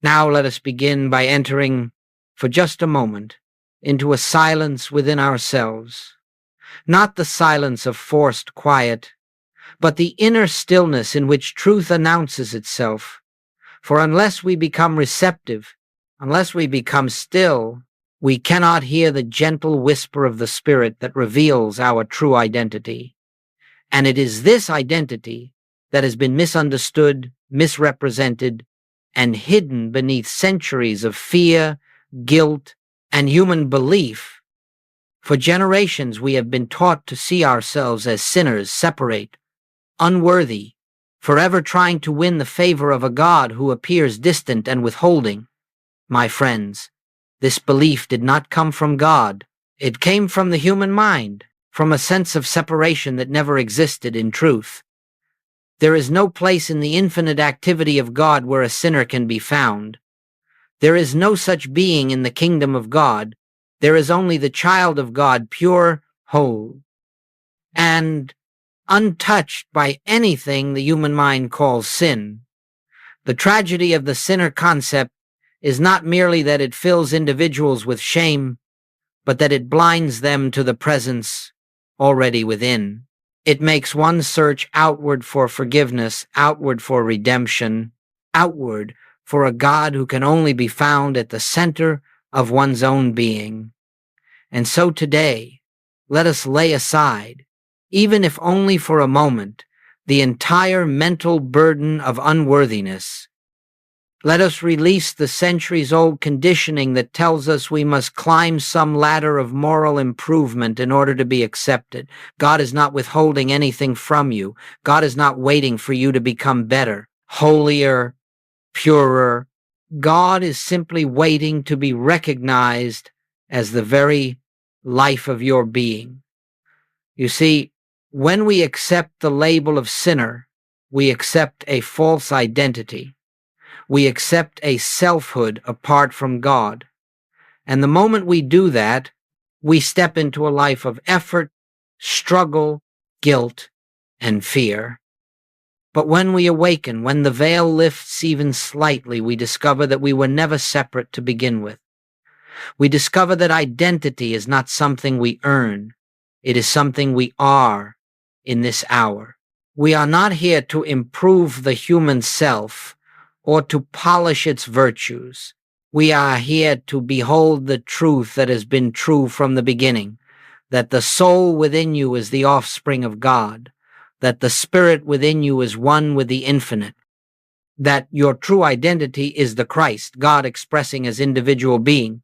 Now let us begin by entering, for just a moment, into a silence within ourselves. Not the silence of forced quiet, but the inner stillness in which truth announces itself. For unless we become receptive, unless we become still, we cannot hear the gentle whisper of the Spirit that reveals our true identity. And it is this identity that has been misunderstood, misrepresented, and hidden beneath centuries of fear, guilt, and human belief. For generations we have been taught to see ourselves as sinners, separate, unworthy, forever trying to win the favor of a God who appears distant and withholding. My friends, this belief did not come from God. It came from the human mind, from a sense of separation that never existed in truth. There is no place in the infinite activity of God where a sinner can be found. There is no such being in the kingdom of God. There is only the child of God, pure, whole, and untouched by anything the human mind calls sin. The tragedy of the sinner concept is not merely that it fills individuals with shame, but that it blinds them to the presence already within. It makes one search outward for forgiveness, outward for redemption, outward for a God who can only be found at the center of one's own being. And so today, let us lay aside, even if only for a moment, the entire mental burden of unworthiness. Let us release the centuries-old conditioning that tells us we must climb some ladder of moral improvement in order to be accepted. God is not withholding anything from you. God is not waiting for you to become better, holier, purer. God is simply waiting to be recognized as the very life of your being. You see, when we accept the label of sinner, we accept a false identity. We accept a selfhood apart from God. And the moment we do that, we step into a life of effort, struggle, guilt, and fear. But when we awaken, when the veil lifts even slightly, we discover that we were never separate to begin with. We discover that identity is not something we earn. It is something we are in this hour. We are not here to improve the human self or to polish its virtues. We are here to behold the truth that has been true from the beginning, that the soul within you is the offspring of God, that the spirit within you is one with the infinite, that your true identity is the Christ, God expressing as individual being.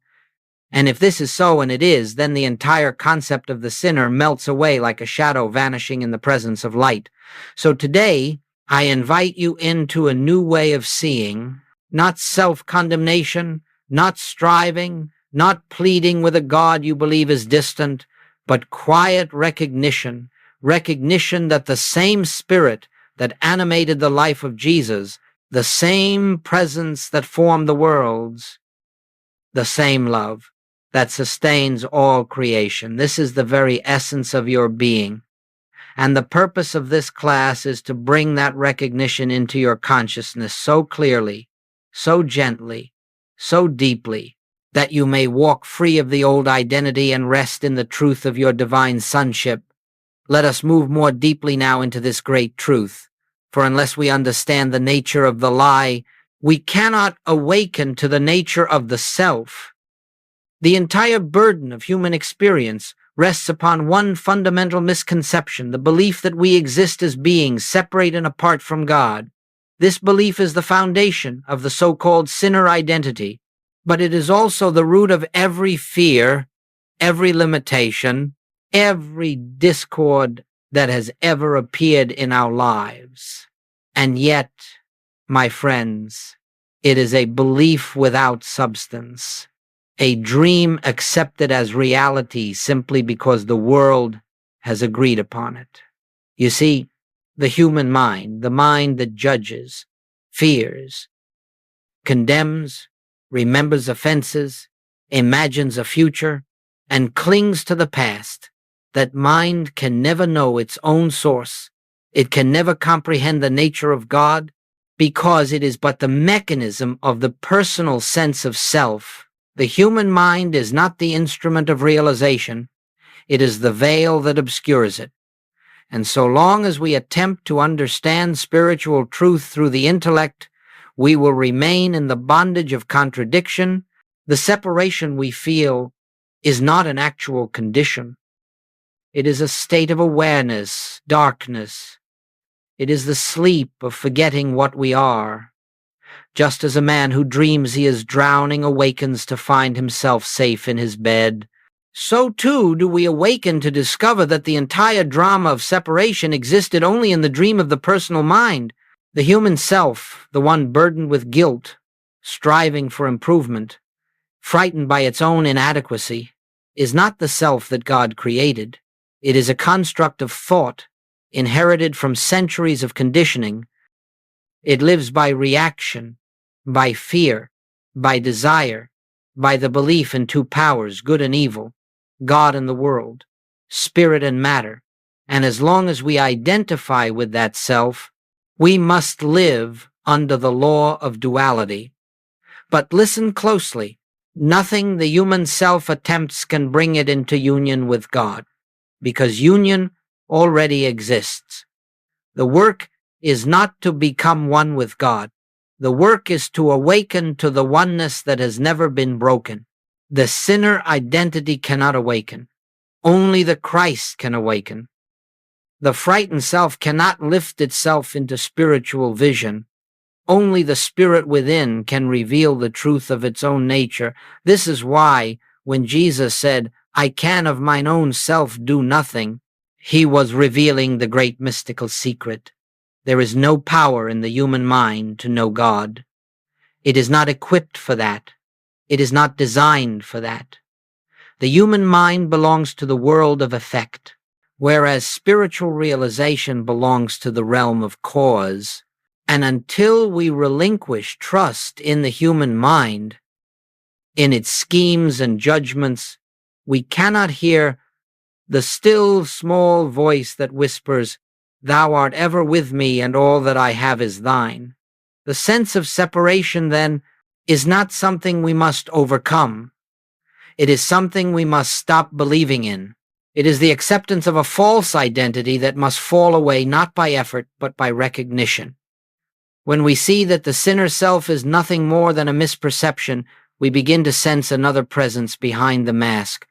And if this is so, and it is, then the entire concept of the sinner melts away like a shadow vanishing in the presence of light. So today, I invite you into a new way of seeing, not self-condemnation, not striving, not pleading with a God you believe is distant, but quiet recognition that the same Spirit that animated the life of Jesus, the same presence that formed the worlds, the same love that sustains all creation. This is the very essence of your being. And the purpose of this class is to bring that recognition into your consciousness so clearly, so gently, so deeply, that you may walk free of the old identity and rest in the truth of your divine sonship. Let us move more deeply now into this great truth, for unless we understand the nature of the lie, we cannot awaken to the nature of the self. The entire burden of human experience rests upon one fundamental misconception, the belief that we exist as beings separate and apart from God. This belief is the foundation of the so-called sinner identity, but it is also the root of every fear, every limitation, every discord that has ever appeared in our lives. And yet, my friends, it is a belief without substance, a dream accepted as reality simply because the world has agreed upon it. You see, the human mind, the mind that judges, fears, condemns, remembers offenses, imagines a future, and clings to the past, that mind can never know its own source. It can never comprehend the nature of God. because it is but the mechanism of the personal sense of self. The human mind is not the instrument of realization. It is the veil that obscures it. And so long as we attempt to understand spiritual truth through the intellect, we will remain in the bondage of contradiction. The separation we feel is not an actual condition. It is a state of awareness, darkness. It is the sleep of forgetting what we are. Just as a man who dreams he is drowning awakens to find himself safe in his bed, so too do we awaken to discover that the entire drama of separation existed only in the dream of the personal mind. The human self, the one burdened with guilt, striving for improvement, frightened by its own inadequacy, is not the self that God created. It is a construct of thought, inherited from centuries of conditioning. It lives by reaction, by fear, by desire, by the belief in two powers, good and evil, God and the world, spirit and matter. And as long as we identify with that self, we must live under the law of duality. But listen closely. Nothing the human self attempts can bring it into union with God, because union already exists. The work is not to become one with God. The work is to awaken to the oneness that has never been broken. The sinner identity cannot awaken. Only the Christ can awaken. The frightened self cannot lift itself into spiritual vision. Only the spirit within can reveal the truth of its own nature. This is why, when Jesus said, "I can of mine own self do nothing," he was revealing the great mystical secret. There is no power in the human mind to know God. It is not equipped for that. It is not designed for that. The human mind belongs to the world of effect, whereas spiritual realization belongs to the realm of cause. And until we relinquish trust in the human mind, in its schemes and judgments, we cannot hear the still small voice that whispers, "Thou art ever with me, and all that I have is thine." The sense of separation, then, is not something we must overcome. It is something we must stop believing in. It is the acceptance of a false identity that must fall away not by effort, but by recognition. When we see that the sinner self is nothing more than a misperception, we begin to sense another presence behind the mask,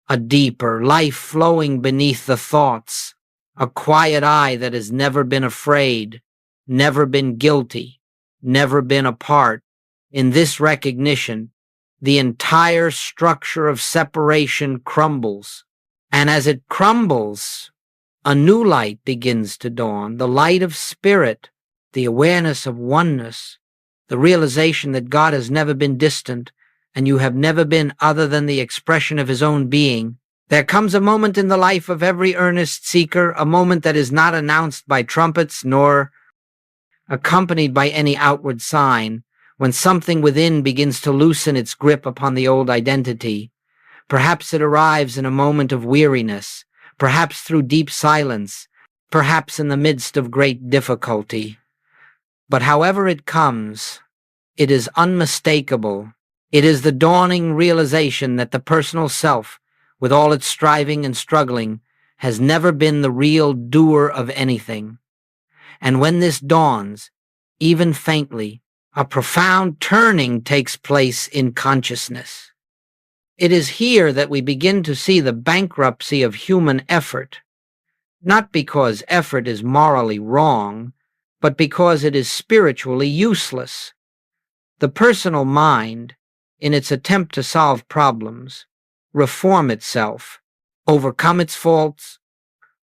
a deeper life flowing beneath the thoughts, a quiet eye that has never been afraid, never been guilty, never been apart. In this recognition, the entire structure of separation crumbles. And as it crumbles, a new light begins to dawn, the light of spirit, the awareness of oneness, the realization that God has never been distant and you have never been other than the expression of his own being. There comes a moment in the life of every earnest seeker, a moment that is not announced by trumpets nor accompanied by any outward sign, when something within begins to loosen its grip upon the old identity. Perhaps it arrives in a moment of weariness, perhaps through deep silence, perhaps in the midst of great difficulty. But however it comes, it is unmistakable. It is the dawning realization that the personal self, with all its striving and struggling, has never been the real doer of anything. And when this dawns, even faintly, a profound turning takes place in consciousness. It is here that we begin to see the bankruptcy of human effort, not because effort is morally wrong, but because it is spiritually useless. The personal mind, in its attempt to solve problems, reform itself, overcome its faults,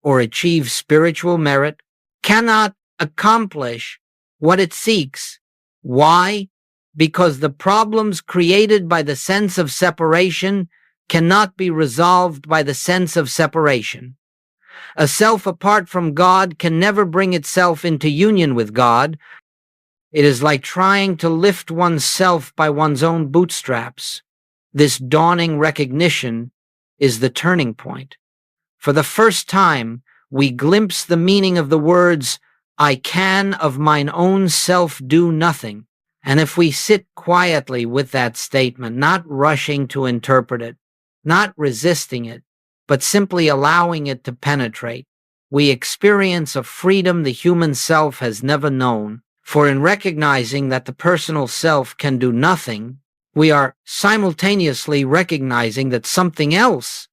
or achieve spiritual merit, cannot accomplish what it seeks. Why? Because the problems created by the sense of separation cannot be resolved by the sense of separation. A self apart from God can never bring itself into union with God. It is like trying to lift oneself by one's own bootstraps. This dawning recognition is the turning point. For the first time, we glimpse the meaning of the words, I can of mine own self do nothing. And if we sit quietly with that statement, not rushing to interpret it, not resisting it, but simply allowing it to penetrate, we experience a freedom the human self has never known. For in recognizing that the personal self can do nothing, we are simultaneously recognizing that something else,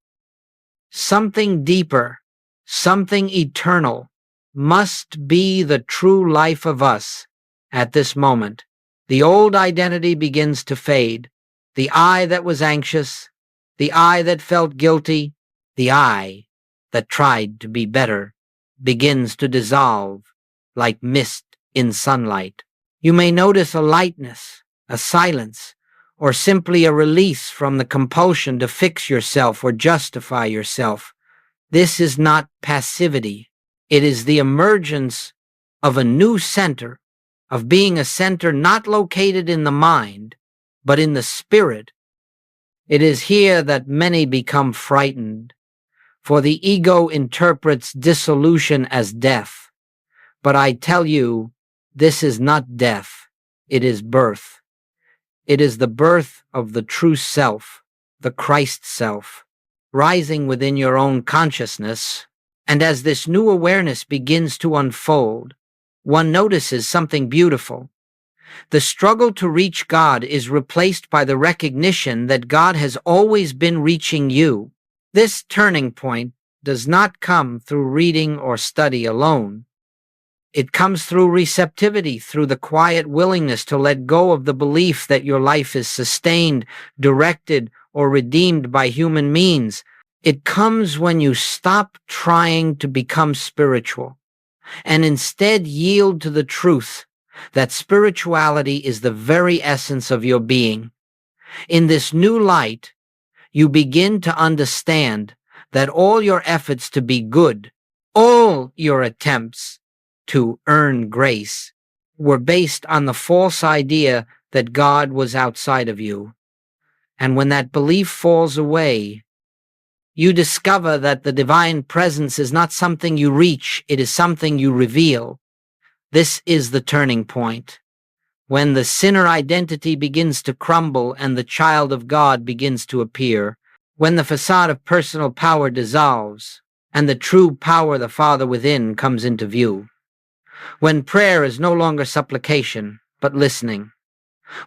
something deeper, something eternal, must be the true life of us at this moment. The old identity begins to fade. The I that was anxious, the I that felt guilty, the I that tried to be better begins to dissolve like mist in sunlight. You may notice a lightness, a silence, or simply a release from the compulsion to fix yourself or justify yourself. This is not passivity. It is the emergence of a new center, of being a center not located in the mind, but in the spirit. It is here that many become frightened, for the ego interprets dissolution as death. But I tell you, this is not death, it is birth. It is the birth of the true self, the Christ self, rising within your own consciousness. And as this new awareness begins to unfold, one notices something beautiful. The struggle to reach God is replaced by the recognition that God has always been reaching you. This turning point does not come through reading or study alone. It comes through receptivity, through the quiet willingness to let go of the belief that your life is sustained, directed, or redeemed by human means. It comes when you stop trying to become spiritual and instead yield to the truth that spirituality is the very essence of your being. In this new light, you begin to understand that all your efforts to be good, all your attempts to earn grace, were based on the false idea that God was outside of you. And when that belief falls away, you discover that the divine presence is not something you reach, it is something you reveal. This is the turning point, when the sinner identity begins to crumble and the child of God begins to appear, when the facade of personal power dissolves and the true power of the Father within comes into view, when prayer is no longer supplication but listening,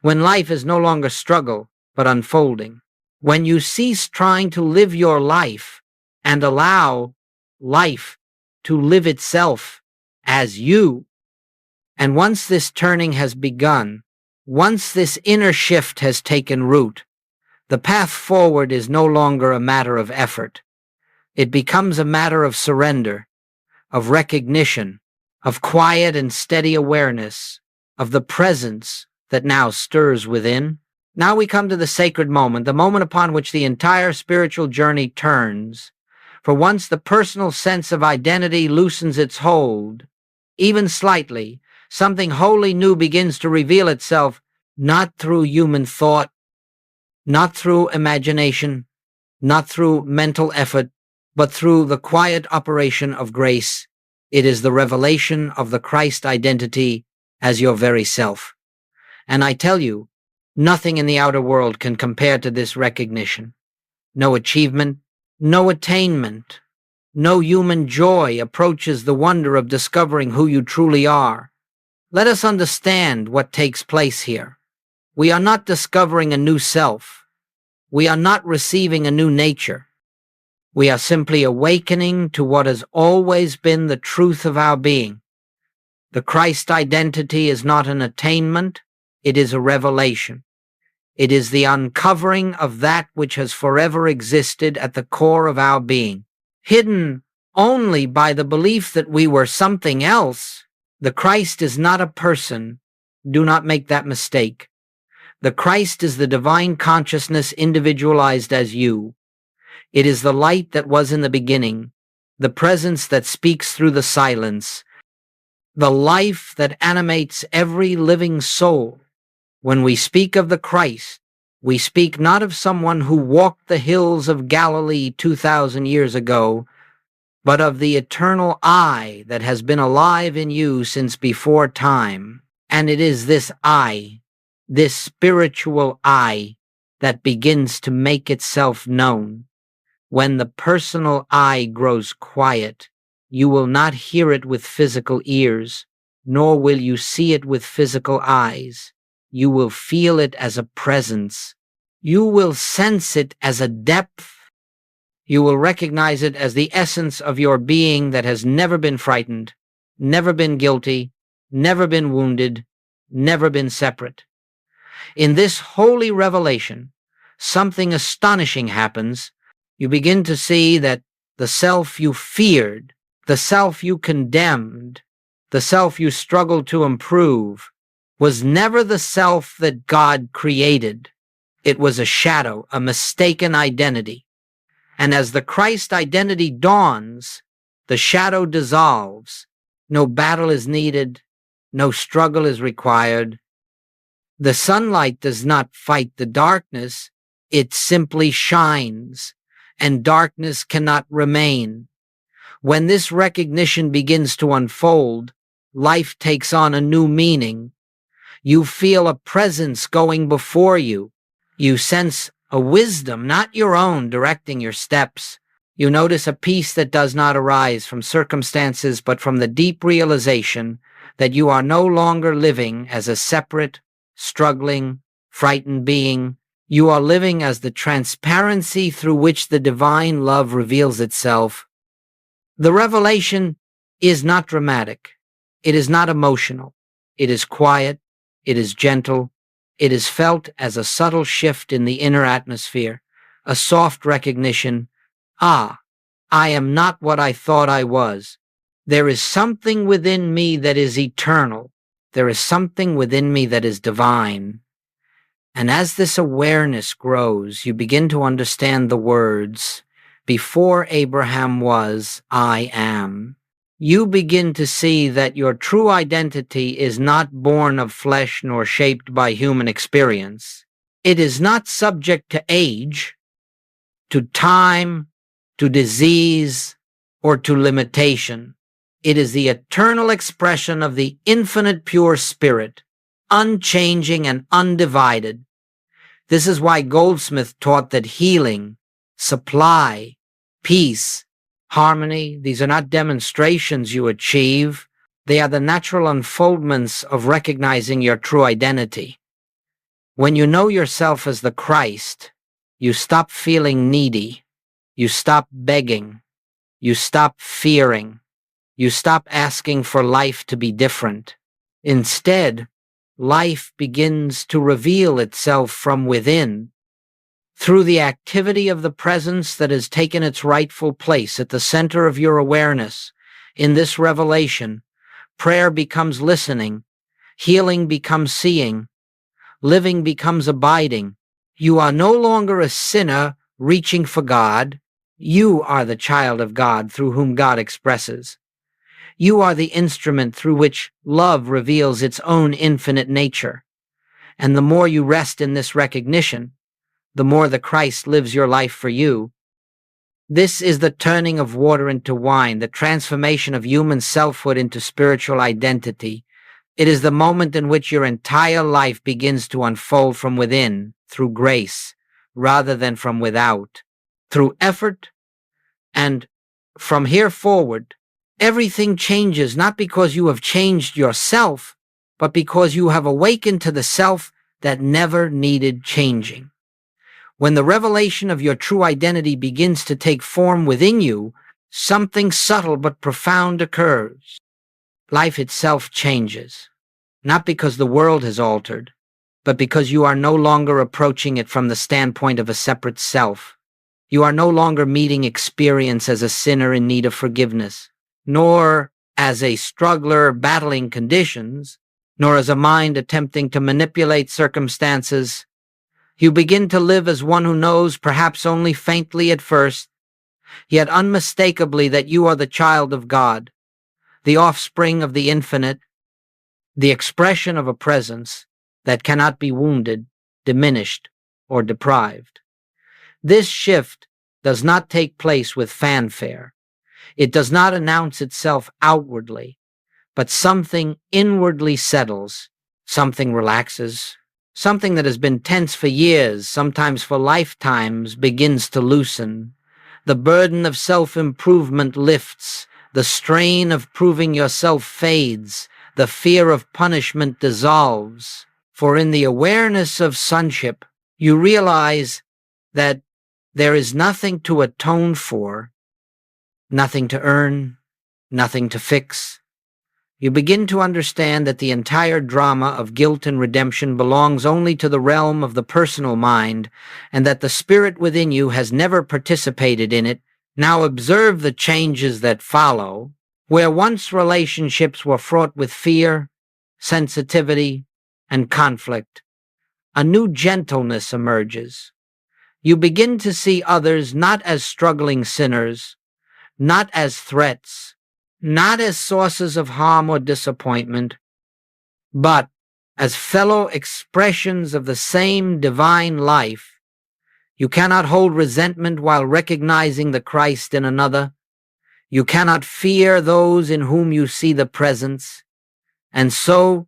when life is no longer struggle but unfolding, when you cease trying to live your life and allow life to live itself as you. And once this turning has begun, once this inner shift has taken root, the path forward is no longer a matter of effort. It becomes a matter of surrender, of recognition, of quiet and steady awareness, of the presence that now stirs within. Now we come to the sacred moment, the moment upon which the entire spiritual journey turns. For once the personal sense of identity loosens its hold, even slightly, something wholly new begins to reveal itself, not through human thought, not through imagination, not through mental effort, but through the quiet operation of grace. It is the revelation of the Christ identity as your very self. And I tell you, nothing in the outer world can compare to this recognition. No achievement, no attainment, no human joy approaches the wonder of discovering who you truly are. Let us understand what takes place here. We are not discovering a new self. We are not receiving a new nature. We are simply awakening to what has always been the truth of our being. The Christ identity is not an attainment, it is a revelation. It is the uncovering of that which has forever existed at the core of our being, hidden only by the belief that we were something else. The Christ is not a person. Do not make that mistake. The Christ is the divine consciousness individualized as you. It is the light that was in the beginning, the presence that speaks through the silence, the life that animates every living soul. When we speak of the Christ, we speak not of someone who walked the hills of Galilee 2,000 years ago, but of the eternal I that has been alive in you since before time. And it is this I, this spiritual I, that begins to make itself known. When the personal I grows quiet, you will not hear it with physical ears, nor will you see it with physical eyes. You will feel it as a presence. You will sense it as a depth. You will recognize it as the essence of your being that has never been frightened, never been guilty, never been wounded, never been separate. In this holy revelation, something astonishing happens. You begin to see that the self you feared, the self you condemned, the self you struggled to improve, was never the self that God created. It was a shadow, a mistaken identity. And as the Christ identity dawns, the shadow dissolves. No battle is needed. No struggle is required. The sunlight does not fight the darkness. It simply shines, and darkness cannot remain. When this recognition begins to unfold, life takes on a new meaning. You feel a presence going before you. You sense a wisdom, not your own, directing your steps. You notice a peace that does not arise from circumstances, but from the deep realization that you are no longer living as a separate, struggling, frightened being. You are living as the transparency through which the divine love reveals itself. The revelation is not dramatic. It is not emotional. It is quiet. It is gentle. It is felt as a subtle shift in the inner atmosphere, a soft recognition. Ah, I am not what I thought I was. There is something within me that is eternal. There is something within me that is divine. And as this awareness grows, you begin to understand the words, "Before Abraham was, I am." You begin to see that your true identity is not born of flesh nor shaped by human experience. It is not subject to age, to time, to disease, or to limitation. It is the eternal expression of the infinite pure spirit, unchanging and undivided. This is why Goldsmith taught that healing, supply, peace, harmony, these are not demonstrations you achieve. They are the natural unfoldments of recognizing your true identity. When you know yourself as the Christ, you stop feeling needy. You stop begging. You stop fearing. You stop asking for life to be different. Instead, life begins to reveal itself from within through the activity of the presence that has taken its rightful place at the center of your awareness. In this revelation, prayer becomes listening, healing becomes seeing, living becomes abiding. You are no longer a sinner reaching for God. You are the child of God through whom God expresses. You are the instrument through which love reveals its own infinite nature. And the more you rest in this recognition, the more the Christ lives your life for you. This is the turning of water into wine, the transformation of human selfhood into spiritual identity. It is the moment in which your entire life begins to unfold from within, through grace, rather than from without, through effort. And from here forward, everything changes, not because you have changed yourself, but because you have awakened to the self that never needed changing. When the revelation of your true identity begins to take form within you, something subtle but profound occurs. Life itself changes, not because the world has altered, but because you are no longer approaching it from the standpoint of a separate self. You are no longer meeting experience as a sinner in need of forgiveness, nor as a struggler battling conditions, nor as a mind attempting to manipulate circumstances. You begin to live as one who knows, perhaps only faintly at first, yet unmistakably, that you are the child of God, the offspring of the infinite, the expression of a presence that cannot be wounded, diminished, or deprived. This shift does not take place with fanfare. It does not announce itself outwardly, but something inwardly settles, something relaxes, something that has been tense for years, sometimes for lifetimes, begins to loosen. The burden of self-improvement lifts, the strain of proving yourself fades, the fear of punishment dissolves. For in the awareness of sonship, you realize that there is nothing to atone for, nothing to earn, nothing to fix. You begin to understand that the entire drama of guilt and redemption belongs only to the realm of the personal mind, and that the spirit within you has never participated in it. Now observe the changes that follow. Where once relationships were fraught with fear, sensitivity, and conflict, a new gentleness emerges. You begin to see others not as struggling sinners, not as threats, not as sources of harm or disappointment, but as fellow expressions of the same divine life. You cannot hold resentment while recognizing the Christ in another. You cannot fear those in whom you see the presence. And so,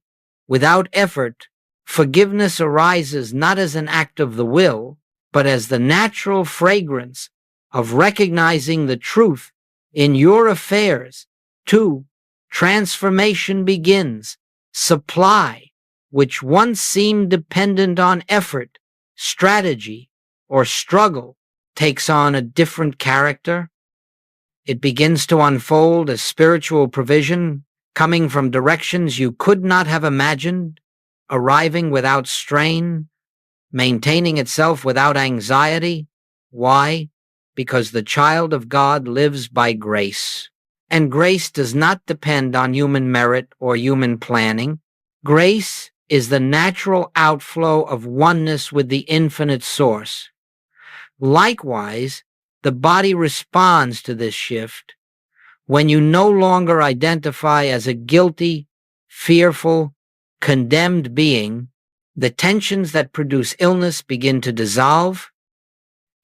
without effort, forgiveness arises not as an act of the will, but as the natural fragrance of recognizing the truth in your affairs. 2. Transformation begins. Supply, which once seemed dependent on effort, strategy, or struggle, takes on a different character. It begins to unfold as spiritual provision, coming from directions you could not have imagined, arriving without strain, maintaining itself without anxiety. Why? Because the child of God lives by grace. And grace does not depend on human merit or human planning. Grace is the natural outflow of oneness with the infinite source. Likewise, the body responds to this shift when you no longer identify as a guilty, fearful, condemned being. The tensions that produce illness begin to dissolve.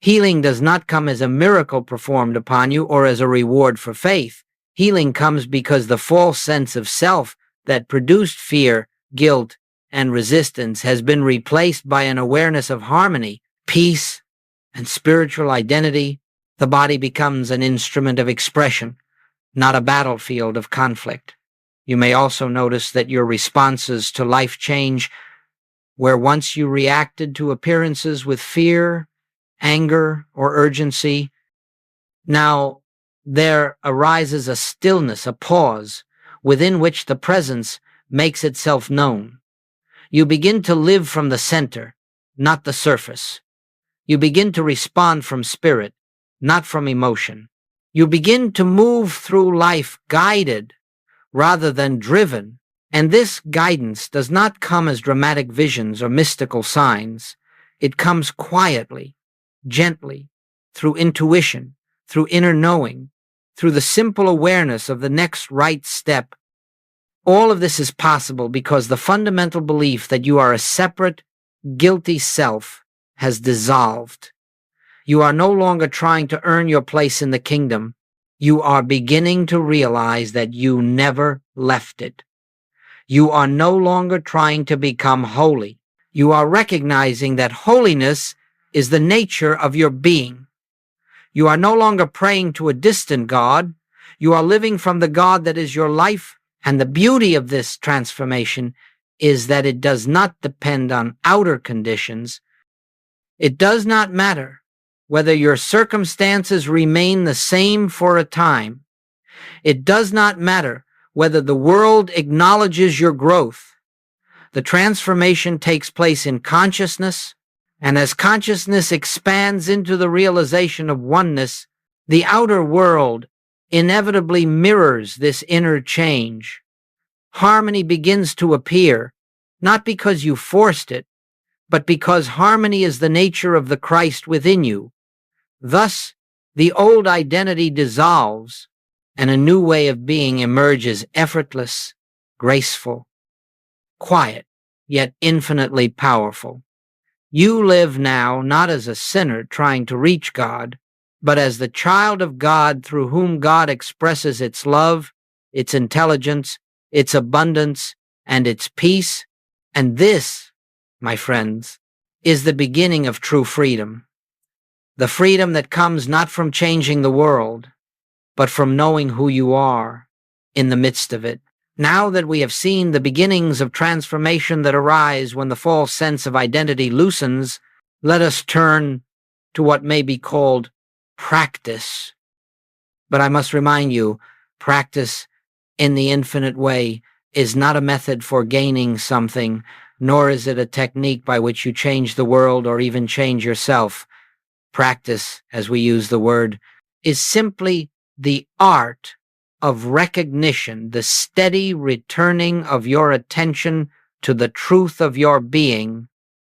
Healing does not come as a miracle performed upon you or as a reward for faith. Healing comes because the false sense of self that produced fear, guilt, and resistance has been replaced by an awareness of harmony, peace, and spiritual identity. The body becomes an instrument of expression, not a battlefield of conflict. You may also notice that your responses to life change. Where once you reacted to appearances with fear, anger, or urgency, now there arises a stillness, a pause, within which the presence makes itself known. You begin to live from the center, not the surface. You begin to respond from spirit, not from emotion. You begin to move through life guided rather than driven. And this guidance does not come as dramatic visions or mystical signs. It comes quietly, gently, through intuition, through inner knowing, through the simple awareness of the next right step. All of this is possible because the fundamental belief that you are a separate, guilty self has dissolved. You are no longer trying to earn your place in the kingdom. You are beginning to realize that you never left it. You are no longer trying to become holy. You are recognizing that holiness is the nature of your being. You are no longer praying to a distant God. You are living from the God that is your life. And the beauty of this transformation is that it does not depend on outer conditions. It does not matter whether your circumstances remain the same for a time. It does not matter whether the world acknowledges your growth. The transformation takes place in consciousness, and as consciousness expands into the realization of oneness, the outer world inevitably mirrors this inner change. Harmony begins to appear, not because you forced it, but because harmony is the nature of the Christ within you. Thus, the old identity dissolves, and a new way of being emerges, effortless, graceful, quiet, yet infinitely powerful. You live now not as a sinner trying to reach God, but as the child of God through whom God expresses its love, its intelligence, its abundance, and its peace. And this, my friends, is the beginning of true freedom. The freedom that comes not from changing the world, but from knowing who you are in the midst of it. Now that we have seen the beginnings of transformation that arise when the false sense of identity loosens, let us turn to what may be called practice. But I must remind you, practice in the infinite way is not a method for gaining something, nor is it a technique by which you change the world or even change yourself. Practice, as we use the word, is simply the art of recognition, the steady returning of your attention to the truth of your being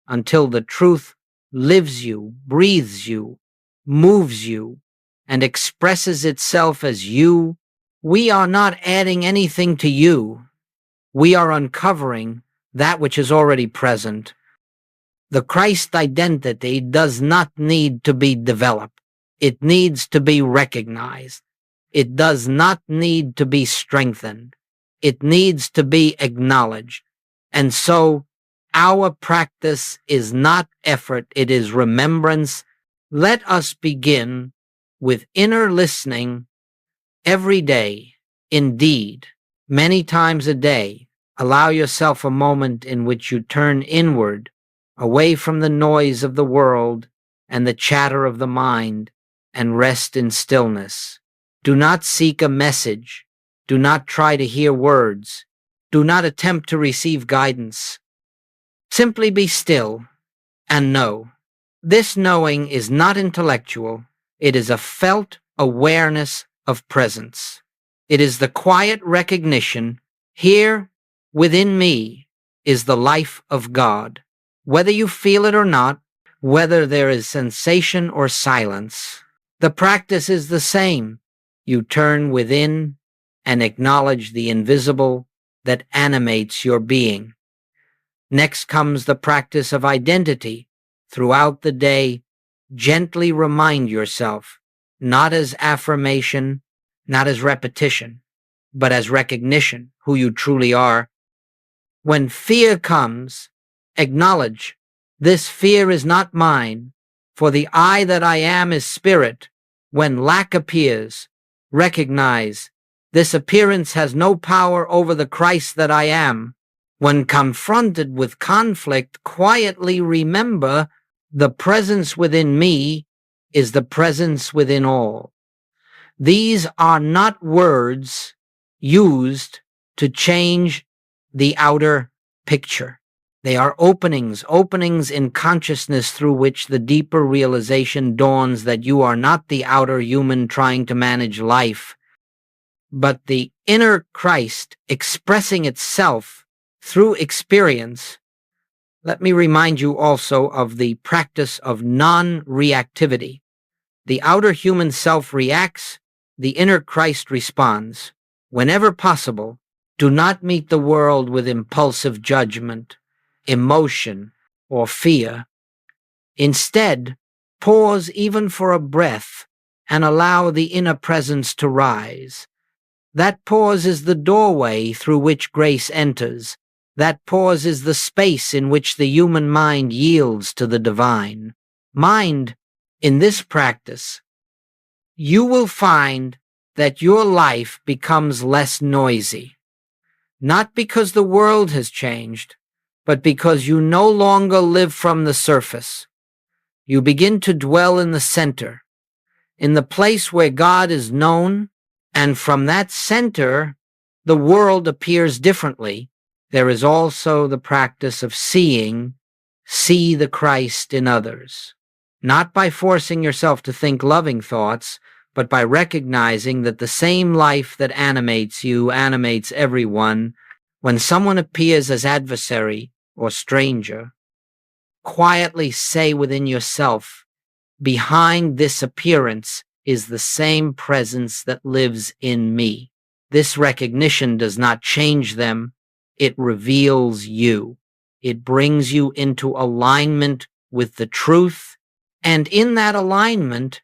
until the truth lives you, breathes you, moves you, and expresses itself as you. We are not adding anything to you. We are uncovering that which is already present. The Christ identity does not need to be developed. It needs to be recognized. It does not need to be strengthened. It needs to be acknowledged. And so our practice is not effort, it is remembrance. Let us begin with inner listening every day. Indeed, many times a day, allow yourself a moment in which you turn inward, away from the noise of the world and the chatter of the mind, and rest in stillness. Do not seek a message. Do not try to hear words. Do not attempt to receive guidance. Simply be still and know. This knowing is not intellectual. It is a felt awareness of presence. It is the quiet recognition, here within me is the life of God. Whether you feel it or not, whether there is sensation or silence, the practice is the same. You turn within and acknowledge the invisible that animates your being. Next comes the practice of identity. Throughout the day, gently remind yourself, not as affirmation, not as repetition, but as recognition, who you truly are. When fear comes, acknowledge, this fear is not mine, for the I that I am is spirit. When lack appears, recognize, this appearance has no power over the Christ that I am. When confronted with conflict, quietly remember, the presence within me is the presence within all. These are not words used to change the outer picture. They are openings in consciousness through which the deeper realization dawns that you are not the outer human trying to manage life, but the inner Christ expressing itself through experience. Let me remind you also of the practice of non-reactivity. The outer human self reacts, the inner Christ responds. Whenever possible, do not meet the world with impulsive judgment, emotion, or fear. Instead, pause even for a breath and allow the inner presence to rise. That pause is the doorway through which grace enters. That pause is the space in which the human mind yields to the divine. Mind, in this practice, you will find that your life becomes less noisy. Not because the world has changed, but because you no longer live from the surface. You begin to dwell in the center, in the place where God is known, and from that center, the world appears differently. There is also the practice of see the Christ in others, not by forcing yourself to think loving thoughts, but by recognizing that the same life that animates you animates everyone. When someone appears as adversary or stranger, quietly say within yourself, behind this appearance is the same presence that lives in me. This recognition does not change them. It reveals you. It brings you into alignment with the truth. And in that alignment,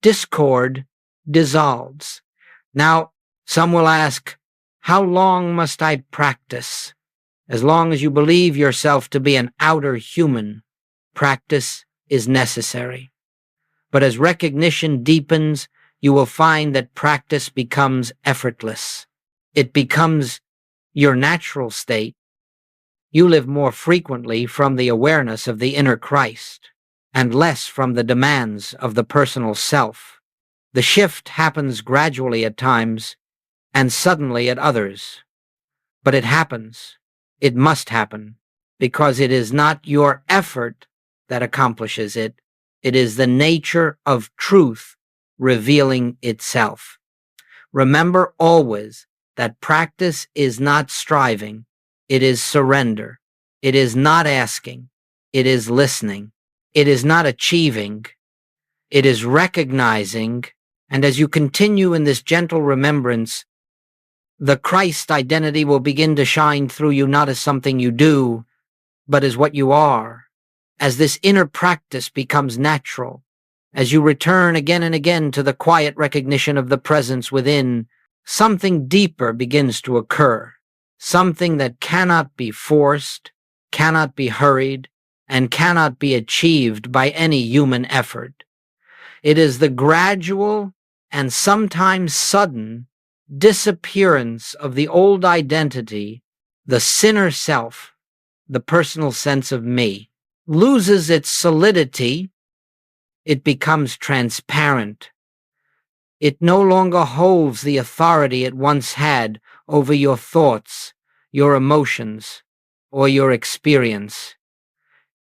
discord dissolves. Now, some will ask, how long must I practice? As long as you believe yourself to be an outer human, practice is necessary. But as recognition deepens, you will find that practice becomes effortless. It becomes your natural state. You live more frequently from the awareness of the inner Christ, and less from the demands of the personal self. The shift happens gradually at times, and suddenly at others. But it happens. It must happen, because it is not your effort that accomplishes it. It is the nature of truth revealing itself. Remember always that practice is not striving. It is surrender. It is not asking. It is listening. It is not achieving. It is recognizing. And as you continue in this gentle remembrance, the Christ identity will begin to shine through you, not as something you do, but as what you are. As this inner practice becomes natural, as you return again and again to the quiet recognition of the presence within, something deeper begins to occur, something that cannot be forced, cannot be hurried, and cannot be achieved by any human effort. It is the gradual and sometimes sudden disappearance of the old identity, the sinner self, the personal sense of me, loses its solidity. It becomes transparent. It no longer holds the authority it once had over your thoughts, your emotions, or your experience.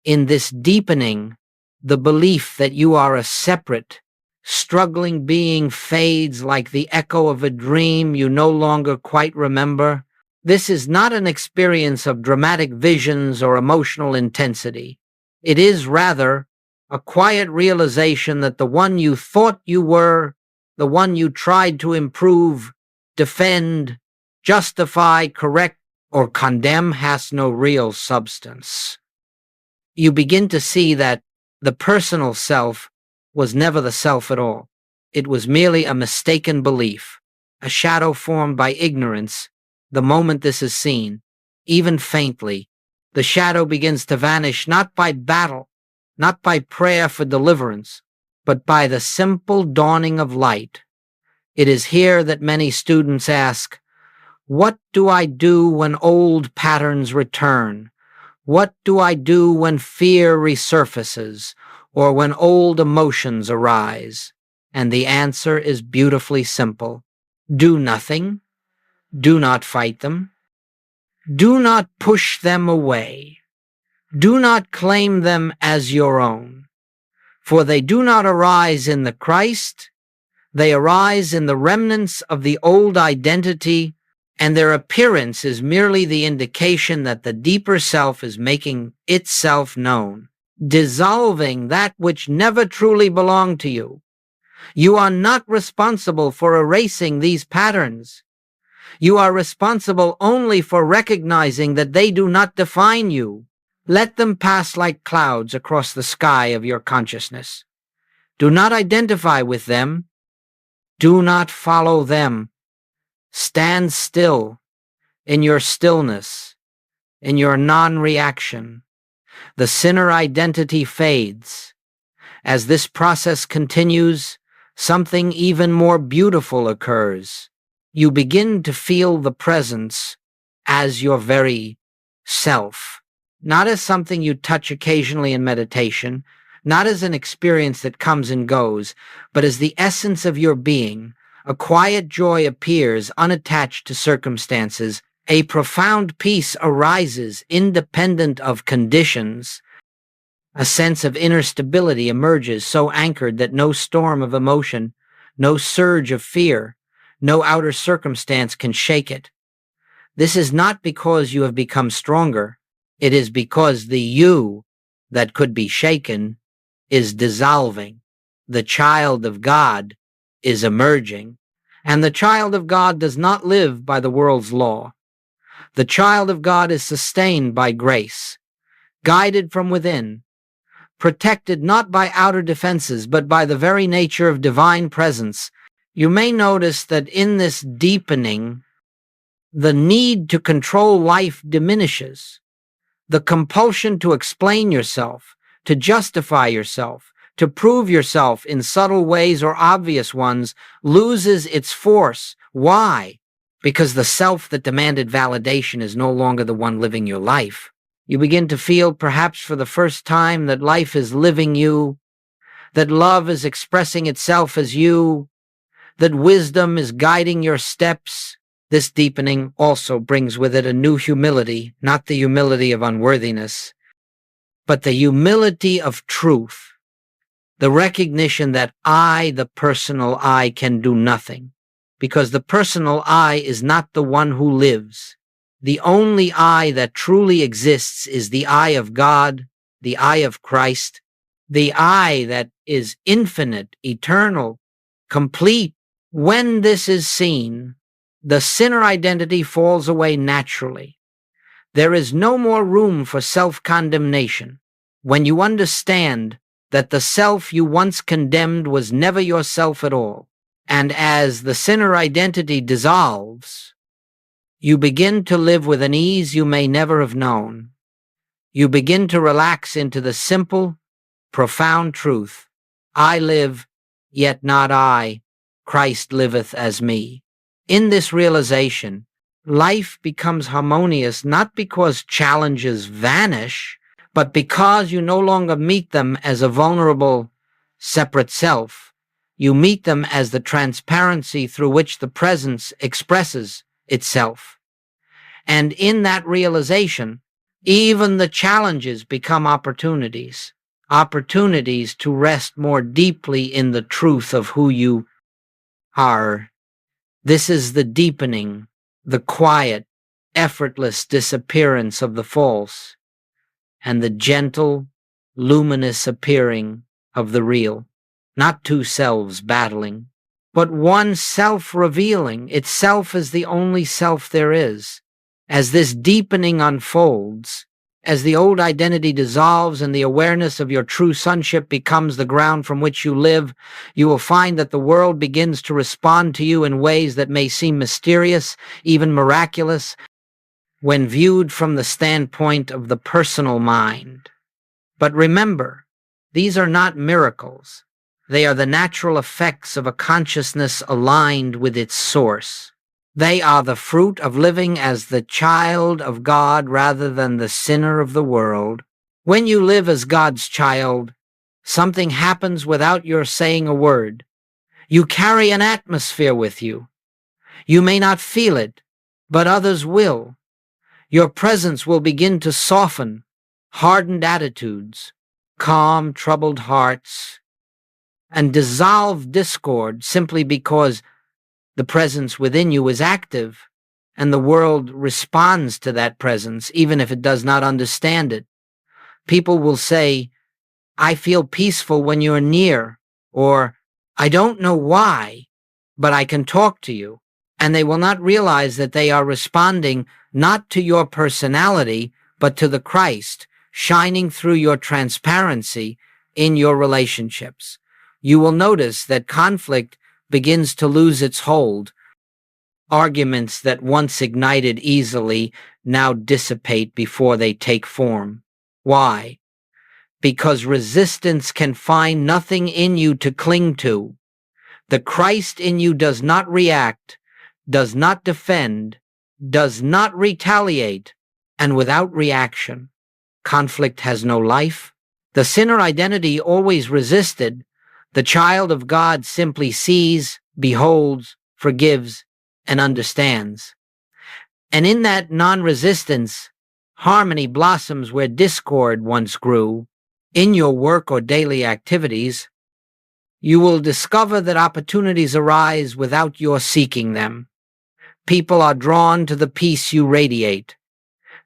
In this deepening, the belief that you are a separate, struggling being fades like the echo of a dream you no longer quite remember. This is not an experience of dramatic visions or emotional intensity. It is rather a quiet realization that the one you thought you were, the one you tried to improve, defend, justify, correct, or condemn has no real substance. You begin to see that the personal self was never the self at all. It was merely a mistaken belief, a shadow formed by ignorance. The moment this is seen, even faintly, the shadow begins to vanish not by battle, not by prayer for deliverance, but by the simple dawning of light. It is here that many students ask, what do I do when old patterns return? What do I do when fear resurfaces, or when old emotions arise? And the answer is beautifully simple. Do nothing. Do not fight them. Do not push them away. Do not claim them as your own. For they do not arise in the Christ. They arise in the remnants of the old identity, and their appearance is merely the indication that the deeper self is making itself known, dissolving that which never truly belonged to you. You are not responsible for erasing these patterns. You are responsible only for recognizing that they do not define you. Let them pass like clouds across the sky of your consciousness. Do not identify with them. Do not follow them. Stand still in your stillness, in your non-reaction. The sinner identity fades. As this process continues, something even more beautiful occurs. You begin to feel the presence as your very self, not as something you touch occasionally in meditation, not as an experience that comes and goes, but as the essence of your being. A quiet joy appears unattached to circumstances. A profound peace arises independent of conditions. A sense of inner stability emerges so anchored that no storm of emotion, no surge of fear, no outer circumstance can shake it. This is not because you have become stronger. It is because the you that could be shaken is dissolving. The child of God is emerging. And the child of God does not live by the world's law. The child of God is sustained by grace, guided from within, protected not by outer defenses but by the very nature of divine presence, you may notice that in this deepening, the need to control life diminishes. The compulsion to explain yourself, to justify yourself, to prove yourself in subtle ways or obvious ones loses its force. Why? Because the self that demanded validation is no longer the one living your life. You begin to feel, perhaps for the first time, that life is living you, that love is expressing itself as you, that wisdom is guiding your steps. This deepening also brings with it a new humility, not the humility of unworthiness, but the humility of truth, the recognition that I, the personal I, can do nothing, because the personal I is not the one who lives. The only I that truly exists is the I of God, the I of Christ, the I that is infinite, eternal, complete. When this is seen, the sinner identity falls away naturally. There is no more room for self-condemnation. When you understand that the self you once condemned was never yourself at all, and as the sinner identity dissolves, you begin to live with an ease you may never have known. You begin to relax into the simple, profound truth: I live, yet not I. Christ liveth as me. In this realization, life becomes harmonious not because challenges vanish, but because you no longer meet them as a vulnerable, separate self. You meet them as the transparency through which the presence expresses itself. And in that realization, even the challenges become opportunities, opportunities to rest more deeply in the truth of who you are. This is the deepening, the quiet, effortless disappearance of the false, and the gentle, luminous appearing of the real. Not two selves battling, but one self revealing itself as the only self there is. As this deepening unfolds, as the old identity dissolves and the awareness of your true sonship becomes the ground from which you live, you will find that the world begins to respond to you in ways that may seem mysterious, even miraculous, when viewed from the standpoint of the personal mind. But remember, these are not miracles. They are the natural effects of a consciousness aligned with its source. They are the fruit of living as the child of God rather than the sinner of the world. When you live as God's child, something happens without your saying a word. You carry an atmosphere with you. You may not feel it, but others will. Your presence will begin to soften hardened attitudes, calm troubled hearts, and dissolve discord simply because the presence within you is active, and the world responds to that presence, even if it does not understand it. People will say, I feel peaceful when you're near, or I don't know why, but I can talk to you. And they will not realize that they are responding not to your personality, but to the Christ, shining through your transparency in your relationships. You will notice that conflict begins to lose its hold. Arguments that once ignited easily now dissipate before they take form. Why? Because resistance can find nothing in you to cling to. The Christ in you does not react, does not defend, does not retaliate, and without reaction, conflict has no life. The sinner identity always resisted. The child of God simply sees, beholds, forgives, and understands. And in that non-resistance, harmony blossoms where discord once grew. In your work or daily activities, you will discover that opportunities arise without your seeking them. People are drawn to the peace you radiate.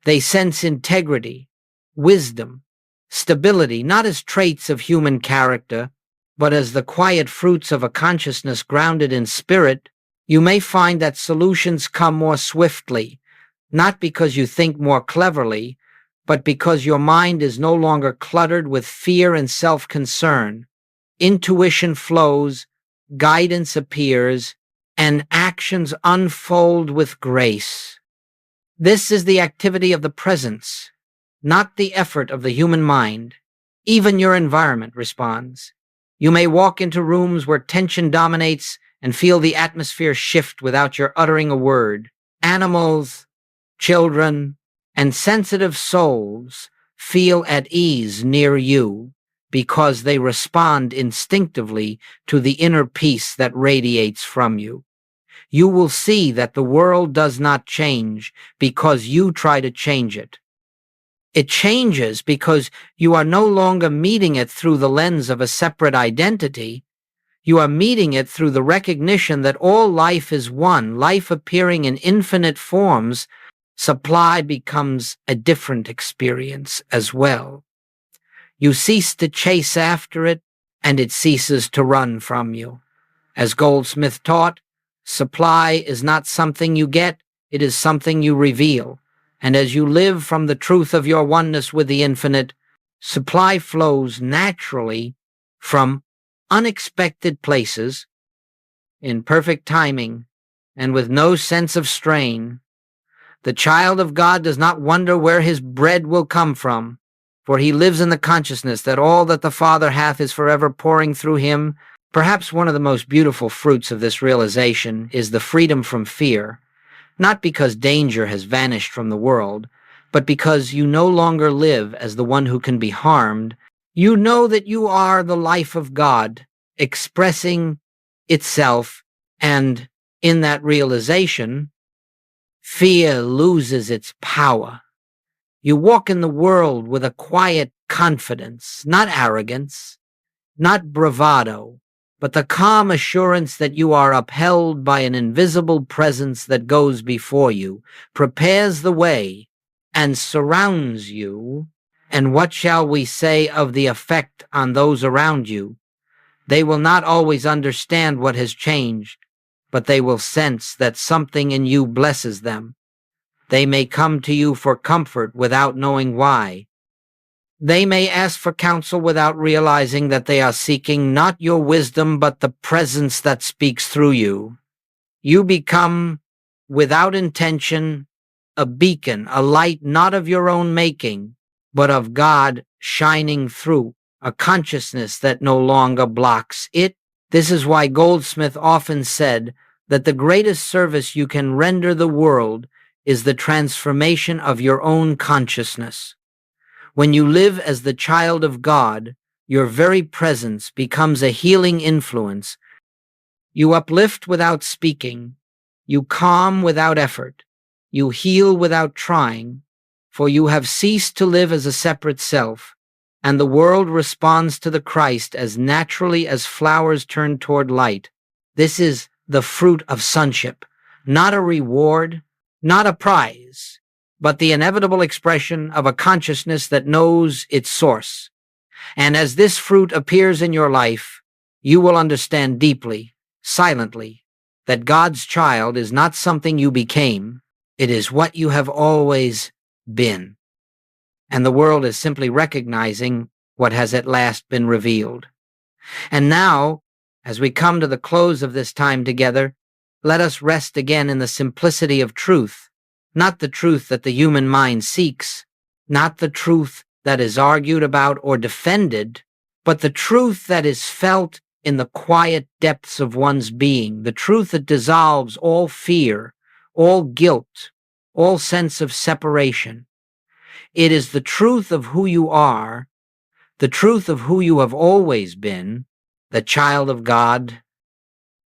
They sense integrity, wisdom, stability, not as traits of human character, but as the quiet fruits of a consciousness grounded in spirit. You may find that solutions come more swiftly, not because you think more cleverly, but because your mind is no longer cluttered with fear and self-concern. Intuition flows, guidance appears, and actions unfold with grace. This is the activity of the presence, not the effort of the human mind. Even your environment responds. You may walk into rooms where tension dominates and feel the atmosphere shift without your uttering a word. Animals, children, and sensitive souls feel at ease near you because they respond instinctively to the inner peace that radiates from you. You will see that the world does not change because you try to change it. It changes because you are no longer meeting it through the lens of a separate identity. You are meeting it through the recognition that all life is one, life appearing in infinite forms. Supply becomes a different experience as well. You cease to chase after it, and it ceases to run from you. As Goldsmith taught, supply is not something you get, it is something you reveal. And as you live from the truth of your oneness with the infinite, supply flows naturally from unexpected places, in perfect timing, and with no sense of strain. The child of God does not wonder where his bread will come from, for he lives in the consciousness that all that the Father hath is forever pouring through him. Perhaps one of the most beautiful fruits of this realization is the freedom from fear, not because danger has vanished from the world, but because you no longer live as the one who can be harmed. You know that you are the life of God, expressing itself, and in that realization, fear loses its power. You walk in the world with a quiet confidence, not arrogance, not bravado, but the calm assurance that you are upheld by an invisible presence that goes before you, prepares the way, and surrounds you. And what shall we say of the effect on those around you? They will not always understand what has changed, but they will sense that something in you blesses them. They may come to you for comfort without knowing why. They may ask for counsel without realizing that they are seeking not your wisdom but the presence that speaks through you. You become, without intention, a beacon, a light not of your own making, but of God shining through, a consciousness that no longer blocks it. This is why Goldsmith often said that the greatest service you can render the world is the transformation of your own consciousness. When you live as the child of God, your very presence becomes a healing influence. You uplift without speaking. You calm without effort. You heal without trying, for you have ceased to live as a separate self, and the world responds to the Christ as naturally as flowers turn toward light. This is the fruit of sonship, not a reward, not a prize, but the inevitable expression of a consciousness that knows its source. And as this fruit appears in your life, you will understand deeply, silently, that God's child is not something you became, it is what you have always been. And the world is simply recognizing what has at last been revealed. And now, as we come to the close of this time together, let us rest again in the simplicity of truth, not the truth that the human mind seeks, not the truth that is argued about or defended, but the truth that is felt in the quiet depths of one's being, the truth that dissolves all fear, all guilt, all sense of separation. It is the truth of who you are, the truth of who you have always been, the child of God,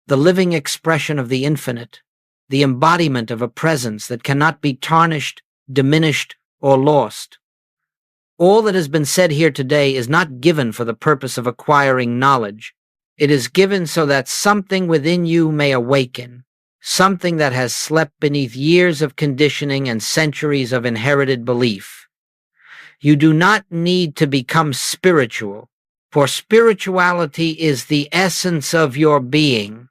the living expression of the infinite, the embodiment of a presence that cannot be tarnished, diminished, or lost. All that has been said here today is not given for the purpose of acquiring knowledge. It is given so that something within you may awaken, something that has slept beneath years of conditioning and centuries of inherited belief. You do not need to become spiritual, for spirituality is the essence of your being.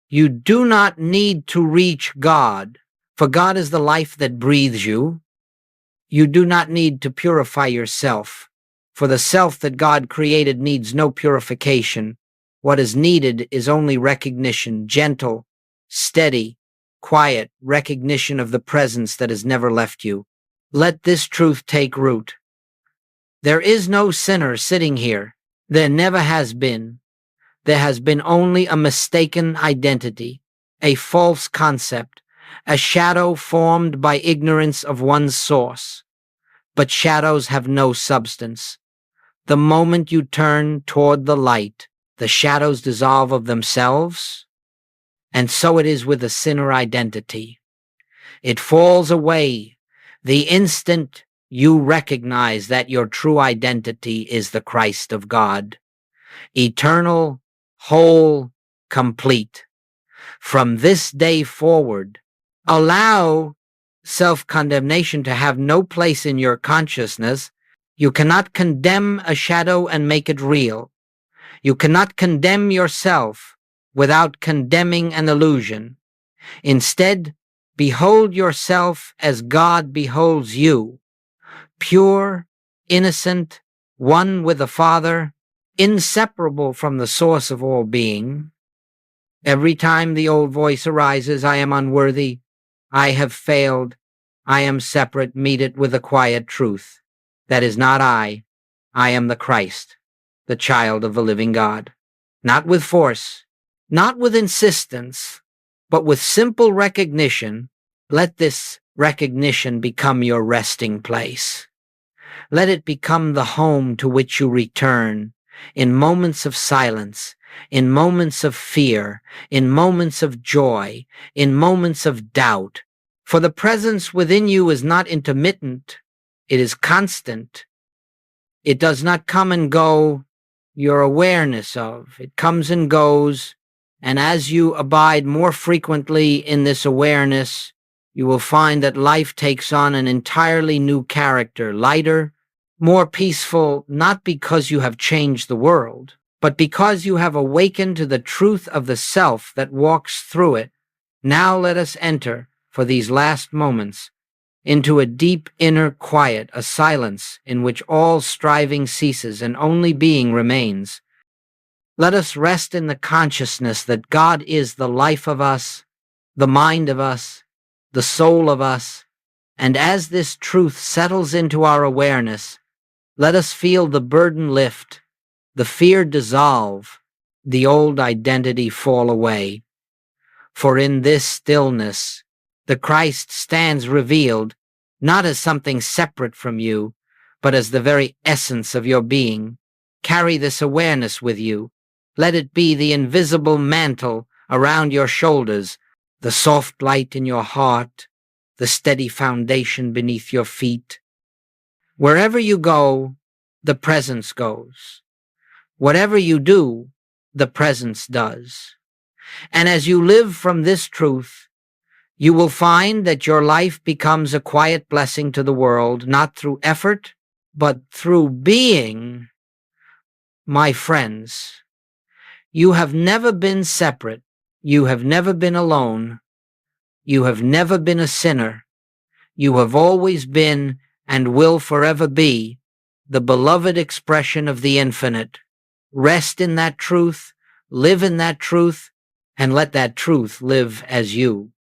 You do not need to reach God, for God is the life that breathes you. You do not need to purify yourself, for the self that God created needs no purification. What is needed is only recognition, gentle, steady, quiet recognition of the presence that has never left you. Let this truth take root. There is no sinner sitting here. There never has been. There has been only a mistaken identity, a false concept, a shadow formed by ignorance of one's source. But shadows have no substance. The moment you turn toward the light, the shadows dissolve of themselves, and so it is with the sinner identity. It falls away the instant you recognize that your true identity is the Christ of God, eternal, whole, complete. From this day forward, allow self-condemnation to have no place in your consciousness. You cannot condemn a shadow and make it real. You cannot condemn yourself without condemning an illusion. Instead, behold yourself as God beholds you, pure, innocent, one with the Father, inseparable from the source of all being. Every time the old voice arises, I am unworthy, I have failed, I am separate, meet it with a quiet truth. That is not I am the Christ, the child of the living God. Not with force, not with insistence, but with simple recognition. Let this recognition become your resting place. Let it become the home to which you return in moments of silence, in moments of fear, in moments of joy, in moments of doubt. For the presence within you is not intermittent, it is constant. It does not come and go, your awareness of. It comes and goes, and as you abide more frequently in this awareness, you will find that life takes on an entirely new character, lighter, more peaceful, not because you have changed the world, but because you have awakened to the truth of the self that walks through it. Now let us enter, for these last moments, into a deep inner quiet, a silence in which all striving ceases and only being remains. Let us rest in the consciousness that God is the life of us, the mind of us, the soul of us, and as this truth settles into our awareness, let us feel the burden lift, the fear dissolve, the old identity fall away. For in this stillness, the Christ stands revealed, not as something separate from you, but as the very essence of your being. Carry this awareness with you. Let it be the invisible mantle around your shoulders, the soft light in your heart, the steady foundation beneath your feet. Wherever you go, the presence goes. Whatever you do, the presence does. And as you live from this truth, you will find that your life becomes a quiet blessing to the world, not through effort, but through being. My friends, you have never been separate. You have never been alone. You have never been a sinner. You have always been and will forever be the beloved expression of the infinite. Rest in that truth, live in that truth, and let that truth live as you.